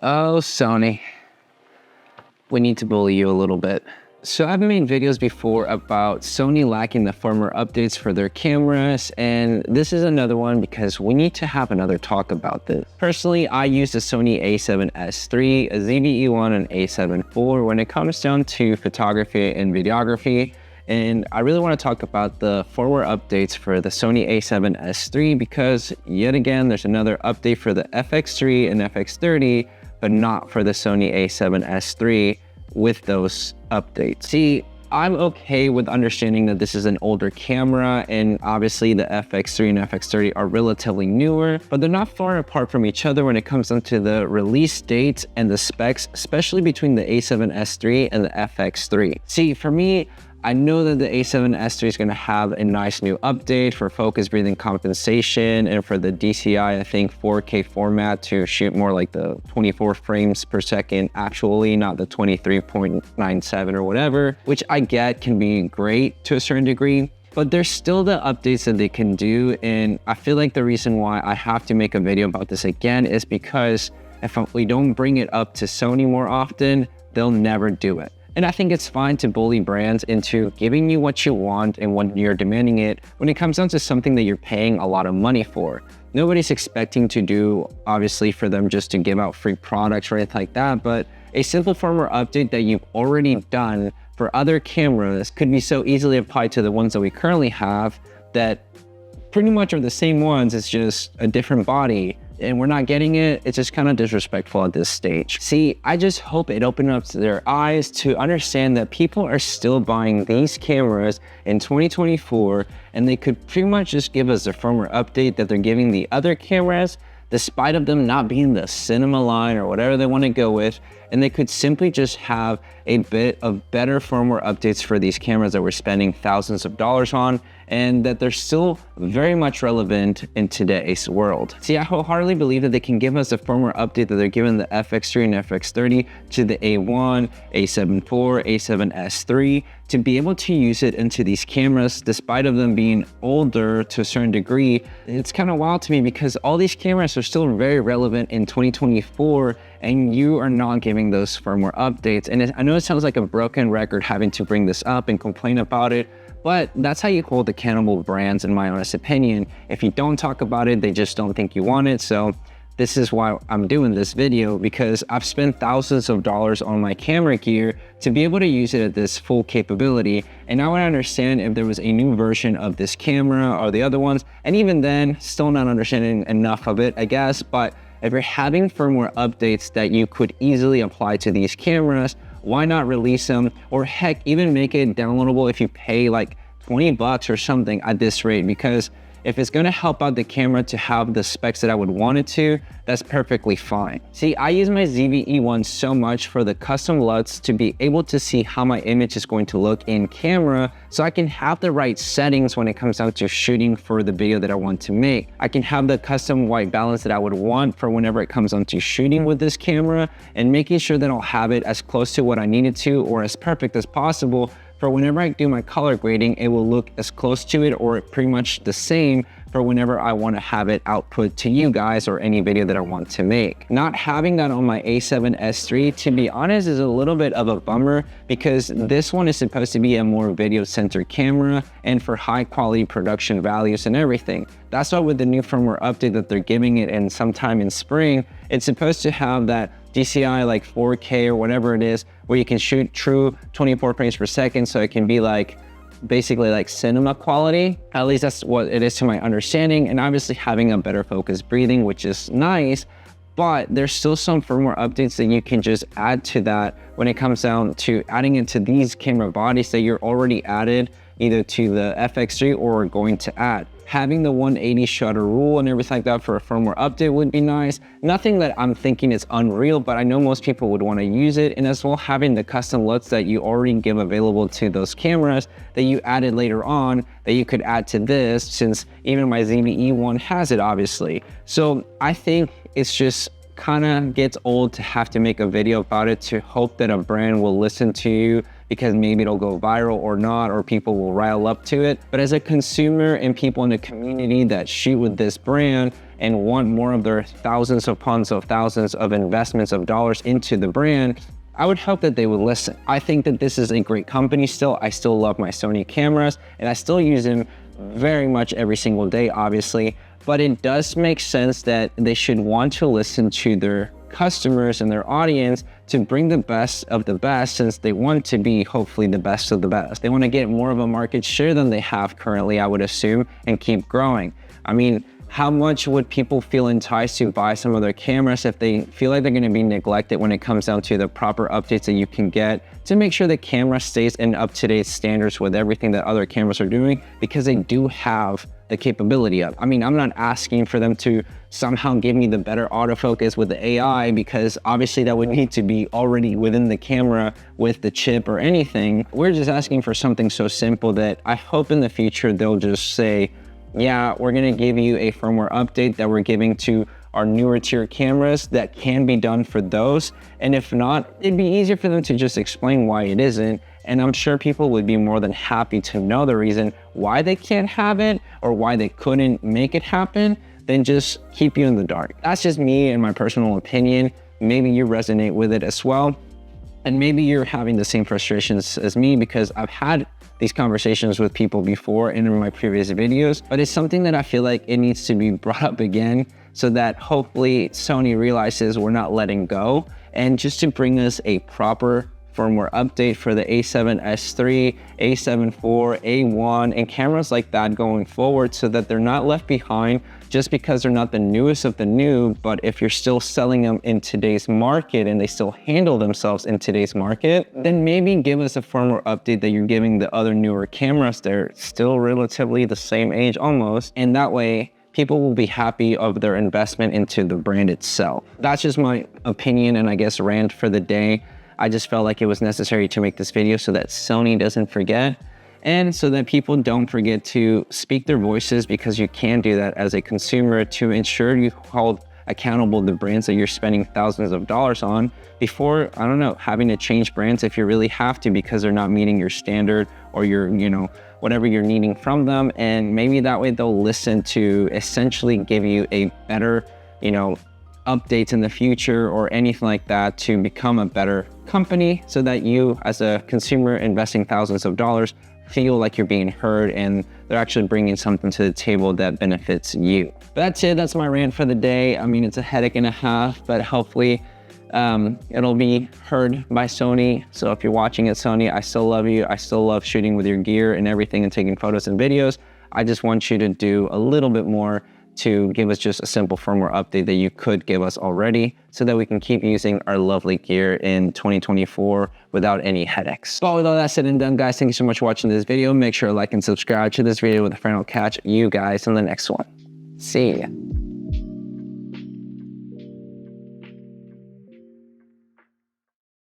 Oh, Sony, we need to bully you a little bit. So I've made videos before about Sony lacking the firmware updates for their cameras, and this is another one because we need to have another talk about this. Personally, I use the Sony A7siii, a ZV-E1, and A7 IV when it comes down to photography and videography. And I really want to talk about the firmware updates for the Sony A7siii because yet again, there's another update for the FX3 and FX30, but not for the Sony A7siii with those updates. See, I'm okay with understanding that this is an older camera and obviously the FX3 and FX30 are relatively newer, but they're not far apart from each other when it comes down to the release dates and the specs, especially between the A7S3 and the FX3. See, for me, I know that the A7S3 is going to have a nice new update for focus breathing compensation and for the DCI, I think 4K format to shoot more like the 24 frames per second actually, not the 23.97 or whatever, which I get can be great to a certain degree. But there's still the updates that they can do, and I feel like the reason why I have to make a video about this again is because if we don't bring it up to Sony more often, they'll never do it. And I think it's fine to bully brands into giving you what you want and when you're demanding it when it comes down to something that you're paying a lot of money for. Nobody's expecting to do, obviously, for them just to give out free products or anything like that, but a simple firmware update that you've already done for other cameras could be so easily applied to the ones that we currently have that pretty much are the same ones, it's just a different body. And we're not getting it, it's just kind of disrespectful at this stage. See, I just hope it opened up their eyes to understand that people are still buying these cameras in 2024, and they could pretty much just give us a firmware update that they're giving the other cameras, despite of them not being the cinema line or whatever they want to go with, and they could simply just have a bit of better firmware updates for these cameras that we're spending thousands of dollars on, and that they're still very much relevant in today's world. See, I wholeheartedly believe that they can give us a firmware update that they're giving the FX3 and FX30 to the A1, A7 IV, A7S3 to be able to use it into these cameras despite of them being older to a certain degree. It's kind of wild to me because all these cameras are still very relevant in 2024 and you are not giving those firmware updates. And I know it sounds like a broken record having to bring this up and complain about it, but that's how you hold accountable brands, in my honest opinion. If you don't talk about it, they just don't think you want it. So this is why I'm doing this video, because I've spent thousands of dollars on my camera gear to be able to use it at this full capability. And I want to understand if there was a new version of this camera or the other ones. And even then, still not understanding enough of it, I guess. But if you're having firmware updates that you could easily apply to these cameras, why not release them? Or heck, even make it downloadable if you pay like 20 bucks or something at this rate, because if it's gonna help out the camera to have the specs that I would want it to, that's perfectly fine. See, I use my ZV-E1 so much for the custom LUTs to be able to see how my image is going to look in camera so I can have the right settings when it comes down to shooting for the video that I want to make. I can have the custom white balance that I would want for whenever it comes down to shooting with this camera and making sure that I'll have it as close to what I need it to or as perfect as possible. For whenever I do my color grading, it will look as close to it or pretty much the same for whenever I want to have it output to you guys or any video that I want to make. Not having that on my A7S3, to be honest, is a little bit of a bummer because this one is supposed to be a more video-centered camera and for high quality production values and everything. That's why with the new firmware update that they're giving it in sometime in spring, it's supposed to have that DCI like 4K or whatever it is, where you can shoot true 24 frames per second, so it can be like basically like cinema quality. At least that's what it is to my understanding, and obviously having a better focus breathing, which is nice, but there's still some firmware updates that you can just add to that when it comes down to adding into these camera bodies that you're already added either to the FX3 or going to add. Having the 180 shutter rule and everything like that for a firmware update would be nice. Nothing that I'm thinking is unreal, but I know most people would want to use it. And as well, having the custom LUTs that you already give available to those cameras that you added later on that you could add to this, since even my ZV-E1 has it, obviously. So I think it's just kind of gets old to have to make a video about it to hope that a brand will listen to you because maybe it'll go viral or not, or people will rile up to it. But as a consumer and people in the community that shoot with this brand, and want more of their thousands upon thousands of investments of dollars into the brand, I would hope that they would listen. I think that this is a great company still. I still love my Sony cameras and I still use them very much every single day, obviously, but it does make sense that they should want to listen to their customers and their audience to bring the best of the best, since they want to be hopefully the best of the best. They want to get more of a market share than they have currently, I would assume, and keep growing. I mean, how much would people feel enticed to buy some of their cameras if they feel like they're going to be neglected when it comes down to the proper updates that you can get to make sure the camera stays in up-to-date standards with everything that other cameras are doing, because they do have the capability of. I mean, I'm not asking for them to somehow give me the better autofocus with the AI, because obviously that would need to be already within the camera with the chip or anything. We're just asking for something so simple that I hope in the future they'll just say, yeah, we're gonna give you a firmware update that we're giving to our newer tier cameras that can be done for those. And if not, it'd be easier for them to just explain why it isn't. And I'm sure people would be more than happy to know the reason why they can't have it or why they couldn't make it happen than just keep you in the dark. That's just me and my personal opinion. Maybe you resonate with it as well. And maybe you're having the same frustrations as me, because I've had these conversations with people before in my previous videos, but it's something that I feel like it needs to be brought up again so that hopefully Sony realizes we're not letting go, and just to bring us a proper firmware update for the A7S3, A7 IV, A1, and cameras like that going forward, so that they're not left behind just because they're not the newest of the new. But if you're still selling them in today's market and they still handle themselves in today's market, then maybe give us a firmware update that you're giving the other newer cameras. They're still relatively the same age almost, and that way people will be happy of their investment into the brand itself. That's just my opinion and I guess rant for the day. I just felt like it was necessary to make this video so that Sony doesn't forget, and so that people don't forget to speak their voices, because you can do that as a consumer to ensure you hold accountable the brands that you're spending thousands of dollars on before, I don't know, having to change brands if you really have to because they're not meeting your standard or your, whatever you're needing from them. And maybe that way they'll listen to essentially give you a better, updates in the future or anything like that to become a better company, so that you as a consumer investing thousands of dollars feel like you're being heard and they're actually bringing something to the table that benefits you. But that's it, that's my rant for the day. I mean, it's a headache and a half, but hopefully it'll be heard by Sony. So if you're watching it, Sony, I still love you. I still love shooting with your gear and everything and taking photos and videos. I just want you to do a little bit more to give us just a simple firmware update that you could give us already, so that we can keep using our lovely gear in 2024 without any headaches. But with all that said and done, guys, thank you so much for watching this video. Make sure to like and subscribe to this video with a friend. I'll catch you guys in the next one. See ya.